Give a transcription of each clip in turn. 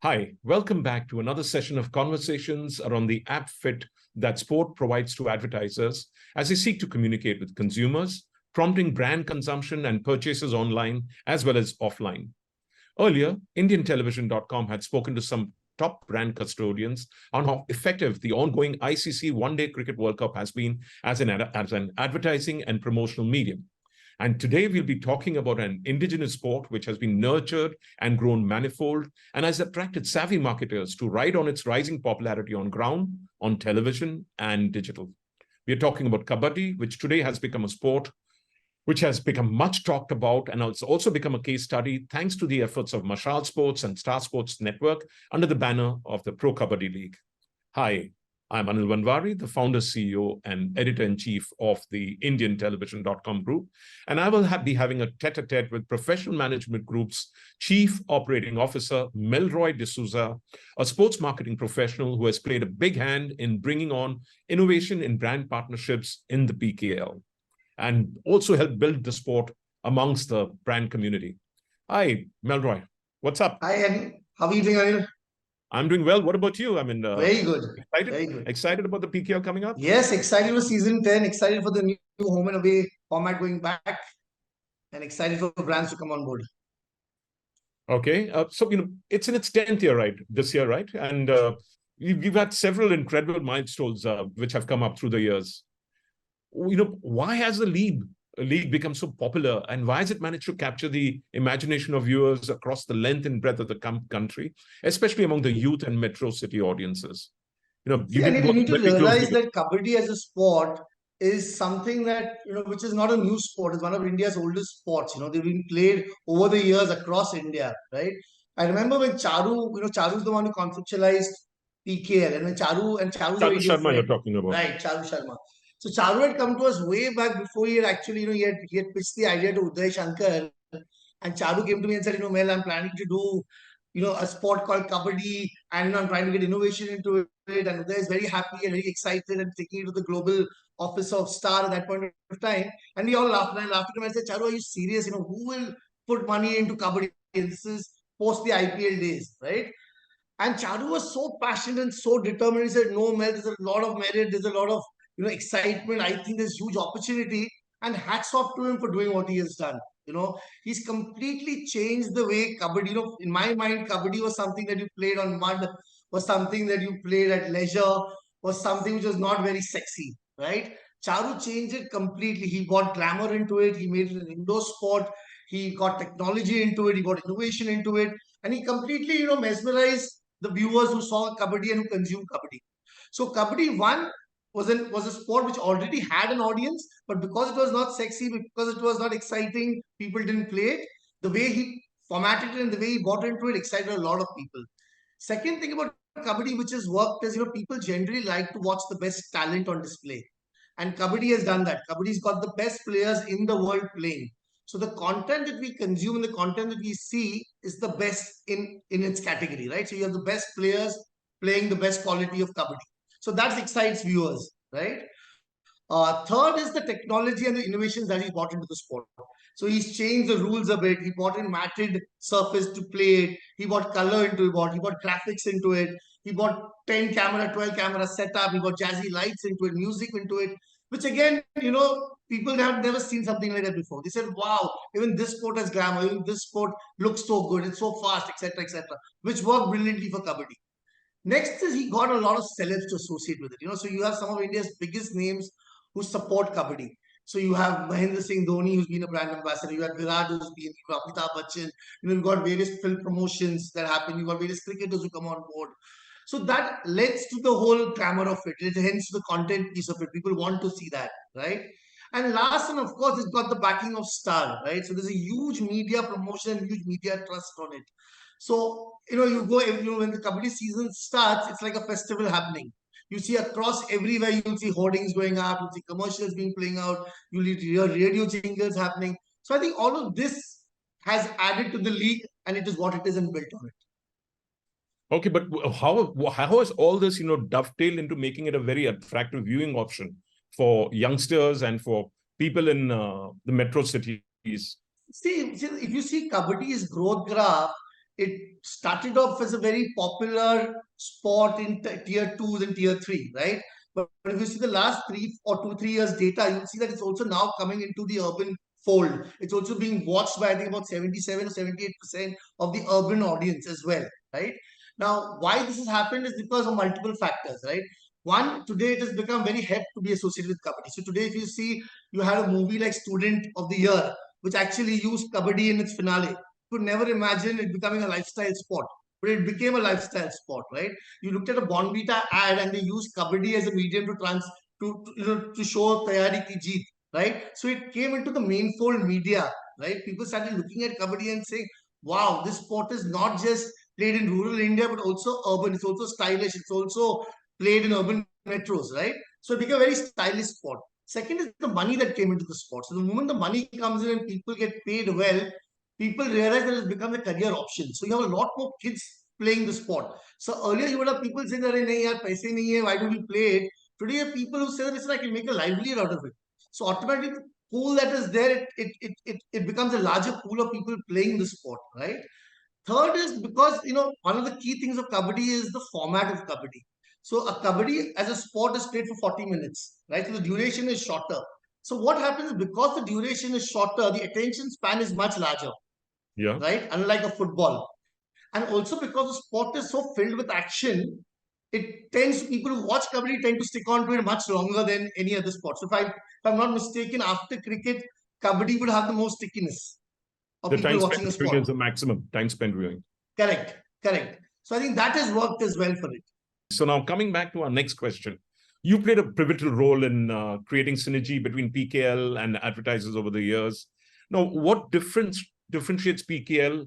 Hi, welcome back to another session of conversations around the app fit that sport provides to advertisers as they seek to communicate with consumers, prompting brand consumption and purchases online as well as offline. Earlier, IndianTelevision.com had spoken to some top brand custodians on how effective the ongoing ICC One-Day Cricket World Cup has been as an advertising and promotional medium. And today we'll be talking about an indigenous sport which has been nurtured and grown manifold and has attracted savvy marketers to ride on its rising popularity on ground, on television, and digital. We are talking about Kabaddi, which today has become a sport which has become much talked about, and it's also become a case study thanks to the efforts of Mashal Sports and Star Sports Network under the banner of the Pro Kabaddi League. Hi, I'm Anil Vanwari, the founder, CEO, and editor-in-chief of the IndianTelevision.com group, and I will be having a tete-a-tete with Professional Management Group's Chief Operating Officer, Melroy D'Souza, a sports marketing professional who has played a big hand in bringing on innovation in brand partnerships in the PKL, and also helped build the sport amongst the brand community. Hi, Melroy. What's up? Hi, Anil. How are you doing, Anil? I'm doing well. What about you? Very good. Excited? Very good. Excited about the PKL coming up? Yes, excited for season 10, excited for the new home and away format going back, and excited for brands to come on board. Okay. So, it's in its 10th year, right? This year, right? And we've had several incredible milestones which have come up through the years. Why has the league become so popular, and why has it managed to capture the imagination of viewers across the length and breadth of the country, especially among the youth and metro city audiences? You need to realize that Kabaddi as a sport is something that, which is not a new sport. It's one of India's oldest sports. They've been played over the years across India, right? I remember when Charu, Charu's the one who conceptualized PKL, and when Charu Sharma you're talking about. Right, Charu Sharma. So Charu had come to us way back before he had actually, he had pitched the idea to Uday Shankar, and Charu came to me and said, Mel, I'm planning to do, a sport called Kabaddi, and I'm trying to get innovation into it. And Uday is very happy and very excited and taking it to the global office of Star at that point of time. And we all laughed. And I laughed at him and I said, Charu, are you serious? Who will put money into Kabaddi? This is post the IPL days, right? And Charu was so passionate and so determined. He said, no, Mel, there's a lot of merit. There's a lot of, excitement. I think there's huge opportunity. And hats off to him for doing what he has done. He's completely changed the way Kabaddi, in my mind, Kabaddi was something that you played on mud, was something that you played at leisure, was something which was not very sexy, right? Charu changed it completely. He got glamour into it. He made it an indoor sport. He got technology into it. He got innovation into it. And he completely, mesmerized the viewers who saw Kabaddi and who consumed Kabaddi. So Kabaddi, one, was a sport which already had an audience, but because it was not sexy, because it was not exciting, people didn't play it. The way he formatted it and the way he bought into it excited a lot of people. Second thing about Kabaddi, which has worked, is people generally like to watch the best talent on display. And Kabaddi has done that. Kabaddi's got the best players in the world playing. So the content that we consume and the content that we see is the best in its category, right? So you have the best players playing the best quality of Kabaddi. So that excites viewers, right? Third is the technology and the innovations that he brought into the sport. So he's changed the rules a bit. He brought in matted surface to play it. He brought color into it. He brought graphics into it. He brought 10 camera, 12 camera setup. He brought jazzy lights into it, music into it, which again, people have never seen something like that before. They said, wow, even this sport has glamour. Even this sport looks so good. It's so fast, etc., etc., which worked brilliantly for Kabaddi. Next is he got a lot of celebs to associate with it. So you have some of India's biggest names who support Kabaddi. So you have Mahendra Singh Dhoni, who's been a brand ambassador. You have Virat, who's been, Amitabh Bachchan. You've got various film promotions that happen. You've got various cricketers who come on board. So that leads to the whole glamour of it. Hence the content piece of it. People want to see that, right? And last, and of course, it's got the backing of Star, right? So there's a huge media promotion and huge media trust on it. So, you go, when the Kabaddi season starts, it's like a festival happening. You see across everywhere, you'll see hoardings going up, you'll see commercials being playing out, you'll hear radio jingles happening. So I think all of this has added to the league, and it is what it is and built on it. Okay, but how has all this, dovetailed into making it a very attractive viewing option for youngsters and for people in the metro cities? See, if you see Kabaddi's growth graph, it started off as a very popular sport in tier 2s and tier 3, right? But if you see the last 3 years data, you'll see that it's also now coming into the urban fold. It's also being watched by, I think, about 77 or 78% of the urban audience as well, right? Now, why this has happened is because of multiple factors, right? One, today it has become very hip to be associated with Kabaddi. So today, if you see, you had a movie like Student of the Year, which actually used Kabaddi in its finale. Could never imagine it becoming a lifestyle sport, but it became a lifestyle sport, right? You looked at a Bonvita ad and they used Kabaddi as a medium to show Tayari Ki Jeet, right? So it came into the mainfold media, right? People started looking at Kabaddi and saying, wow, this sport is not just played in rural India, but also urban. It's also stylish. It's also played in urban metros, right? So it became a very stylish sport. Second is the money that came into the sport. So the moment the money comes in and people get paid well, people realize that it's become a career option. So you have a lot more kids playing the sport. So earlier you would have people saying that nahi yaar, paise nahi hai, why do we play it? Today you have people who say that listen, I can make a livelihood out of it. So automatically the pool that is there, it becomes a larger pool of people playing the sport, right? Third is because, one of the key things of Kabaddi is the format of Kabaddi. So a Kabaddi as a sport is played for 40 minutes, right? So the duration is shorter. So what happens is because the duration is shorter, the attention span is much larger, Yeah. right? Unlike a football. And also because the sport is so filled with action, it tends people who watch Kabaddi tend to stick on to it much longer than any other sport. So if I'm not mistaken, after cricket, Kabaddi would have the most stickiness of The time people spent watching a viewing sport. is the maximum time spent viewing. Correct, correct. So I think that has worked as well for it. So now coming back to our next question, you played a pivotal role in creating synergy between PKL and advertisers over the years. Now, what differentiates PKL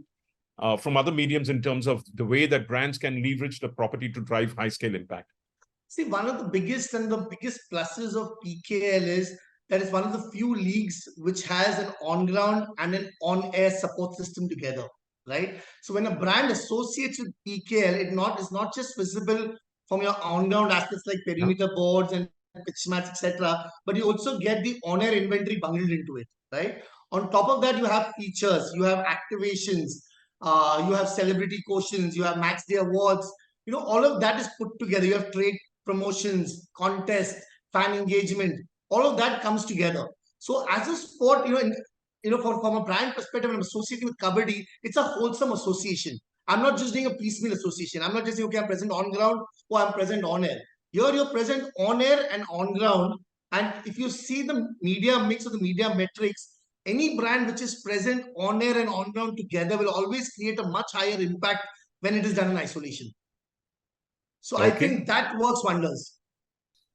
from other mediums in terms of the way that brands can leverage the property to drive high-scale impact? See, one of the biggest pluses of PKL is that it's one of the few leagues which has an on-ground and an on-air support system together, right? So when a brand associates with PKL, it's not just visible from your on-ground aspects like perimeter boards and pitch mats, etc., but you also get the on-air inventory bundled into it, right? On top of that, you have features, you have activations, you have celebrity quotients, you have match day awards. All of that is put together. You have trade promotions, contests, fan engagement, all of that comes together. So as a sport, from a brand perspective, I'm associating with Kabaddi, it's a wholesome association. I'm not just doing a piecemeal association. I'm not just saying, okay, I'm present on ground or I'm present on air. Here you're present on air and on ground. And if you see the media mix or the media metrics, any brand which is present on air and on ground together will always create a much higher impact when it is done in isolation. So I Okay. think that works wonders.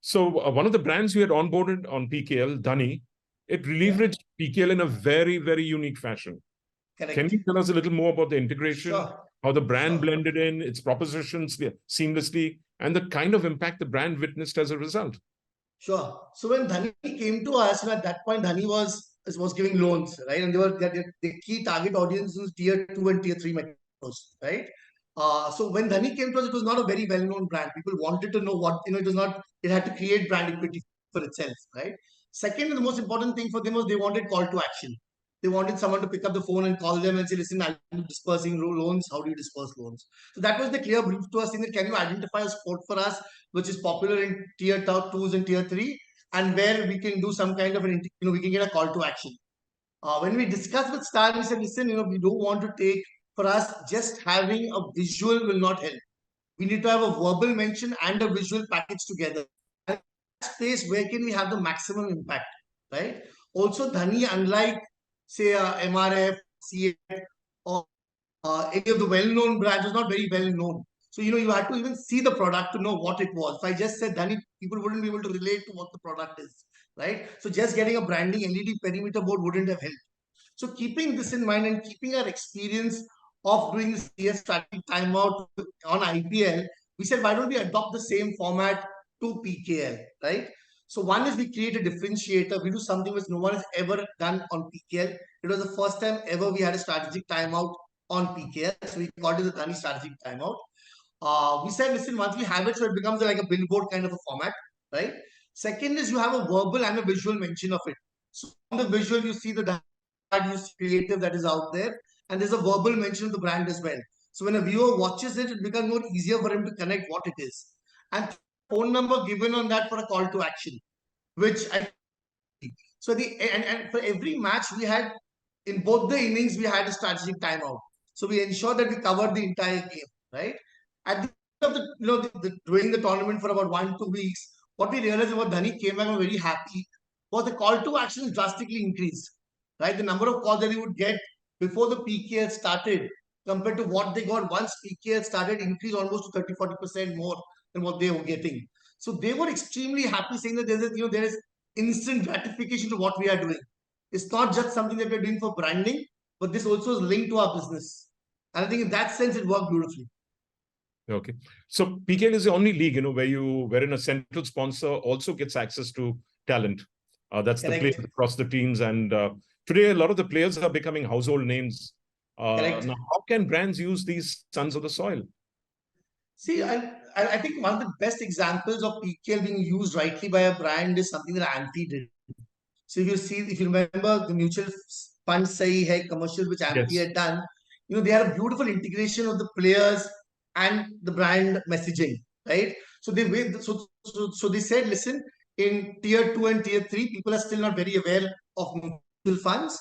So one of the brands you had onboarded on PKL, Dhani, it leveraged PKL in a very, very unique fashion. Correct. Can you tell us a little more about the integration, Sure. how the brand Sure. blended in, its propositions seamlessly, and the kind of impact the brand witnessed as a result? Sure. So when Dhani came to us, at that point, Dhani was giving loans, right? And the key target audience was tier 2 and tier 3 metros, right? So when Dhani came to us, it was not a very well-known brand. People wanted to know it had to create brand equity for itself, right? Second, the most important thing for them was they wanted call to action. They wanted someone to pick up the phone and call them and say, listen, I'll be dispersing loans. How do you disperse loans? So that was the clear brief to us, saying that can you identify a sport for us which is popular in tier 2s and tier 3, and where we can do some kind of we can get a call to action. When we discussed with Star, we said, listen, we don't want to take, for us, just having a visual will not help. We need to have a verbal mention and a visual package together. And that space, where can we have the maximum impact, right? Also, Dhani, unlike, say, MRF, CF, or any of the well-known brands, was not very well-known. So, you had to even see the product to know what it was. If I just said Dhani, people wouldn't be able to relate to what the product is, right? So just getting a branding LED perimeter board wouldn't have helped. So keeping this in mind and keeping our experience of doing this CS strategic timeout on IPL, we said, why don't we adopt the same format to PKL, right? So one is we create a differentiator. We do something which no one has ever done on PKL. It was the first time ever we had a strategic timeout on PKL. So we called it the Dhani strategic timeout. We said, listen, once we have it, so it becomes like a billboard kind of a format, right? Second is you have a verbal and a visual mention of it. So on the visual, you see the creative that is out there, and there's a verbal mention of the brand as well. So when a viewer watches it, it becomes more easier for him to connect what it is. And phone number given on that for a call to action, which I so and for every match we had in both the innings we had a strategic timeout. So we ensured that we covered the entire game, right? At the end of the during the tournament for about 1-2 weeks, what we realized about Dhani came back and very happy was the call to action drastically increased. Right? The number of calls that he would get before the PKL started compared to what they got once PKL started increased almost to 30-40% more than what they were getting. So they were extremely happy saying that there is instant gratification to what we are doing. It's not just something that we're doing for branding, but this also is linked to our business. And I think in that sense, it worked beautifully. Okay. So PKL is the only league, wherein a central sponsor also gets access to talent. That's Correct. the players across the teams. And today, a lot of the players are becoming household names. Now, how can brands use these sons of the soil? See, I think one of the best examples of PKL being used rightly by a brand is something that Amphi did. So if you remember the mutual fund Sahi Hai commercial which Amphi had done, they had a beautiful integration of the players and the brand messaging, right? So they said, listen, in tier 2 and tier 3, people are still not very aware of mutual funds.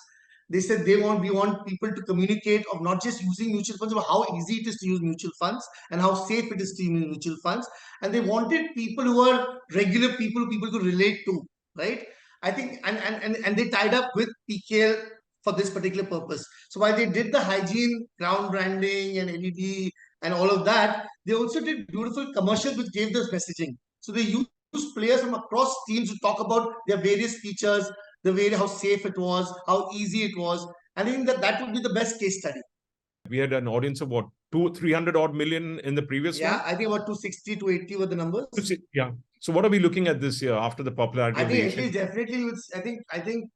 They said we want people to communicate of not just using mutual funds, but how easy it is to use mutual funds and how safe it is to use mutual funds. And they wanted people who are regular people could relate to, right? I think, and they tied up with PKL for this particular purpose. So while they did the hygiene, ground branding, and LED and all of that, they also did beautiful commercials which gave this messaging. So they used players from across teams to talk about their various features, the way how safe it was, how easy it was. I think that would be the best case study. We had an audience of what, 300 odd million in the previous one? Yeah, I think about 260, 280 were the numbers. Yeah. So what are we looking at this year after the popularity of the Asian? I think definitely, I think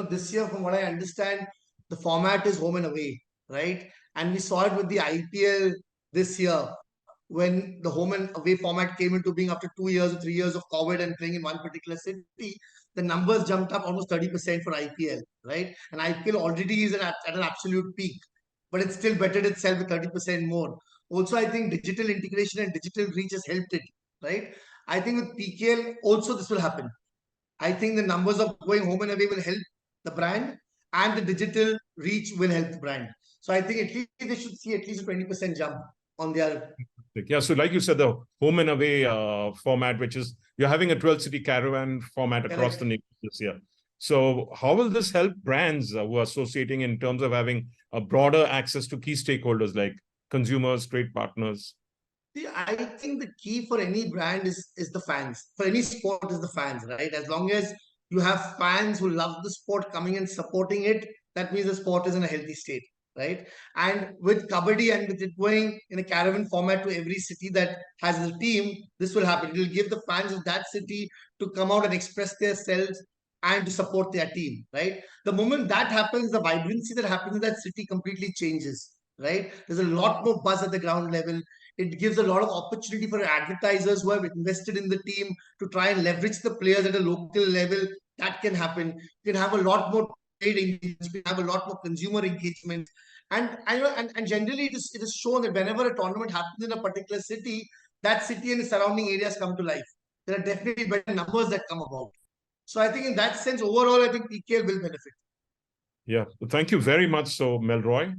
this year, from what I understand, the format is home and away, right? And we saw it with the IPL this year when the home and away format came into being after 2 years or 3 years of COVID and playing in one particular city. The numbers jumped up almost 30% for IPL, right? And IPL already is at an absolute peak, but it still bettered itself with 30% more. Also, I think digital integration and digital reach has helped it, right? I think with PKL also this will happen. I think the numbers of going home and away will help the brand, and the digital reach will help the brand. So I think at least they should see at least a 20% jump on their. Yeah, so like you said, the home and away format, which is you're having a 12-city caravan format across the nation this year. So how will this help brands who are associating in terms of having a broader access to key stakeholders like consumers, trade partners? See, I think the key for any brand is the fans. For any sport is the fans, right? As long as you have fans who love the sport coming and supporting it, that means the sport is in a healthy state, right? And with Kabaddi and with it going in a caravan format to every city that has a team, this will happen. It will give the fans of that city to come out and express themselves and to support their team, right? The moment that happens, the vibrancy that happens in that city completely changes, right? There's a lot more buzz at the ground level. It gives a lot of opportunity for advertisers who have invested in the team to try and leverage the players at a local level. That can happen. You can have a lot more trade engagement. You can have a lot more consumer engagement. And generally it is shown that whenever a tournament happens in a particular city, that city and the surrounding areas come to life. There are definitely better numbers that come about. So I think in that sense, overall, I think PKL will benefit. Yeah. Thank you very much, so Melroy.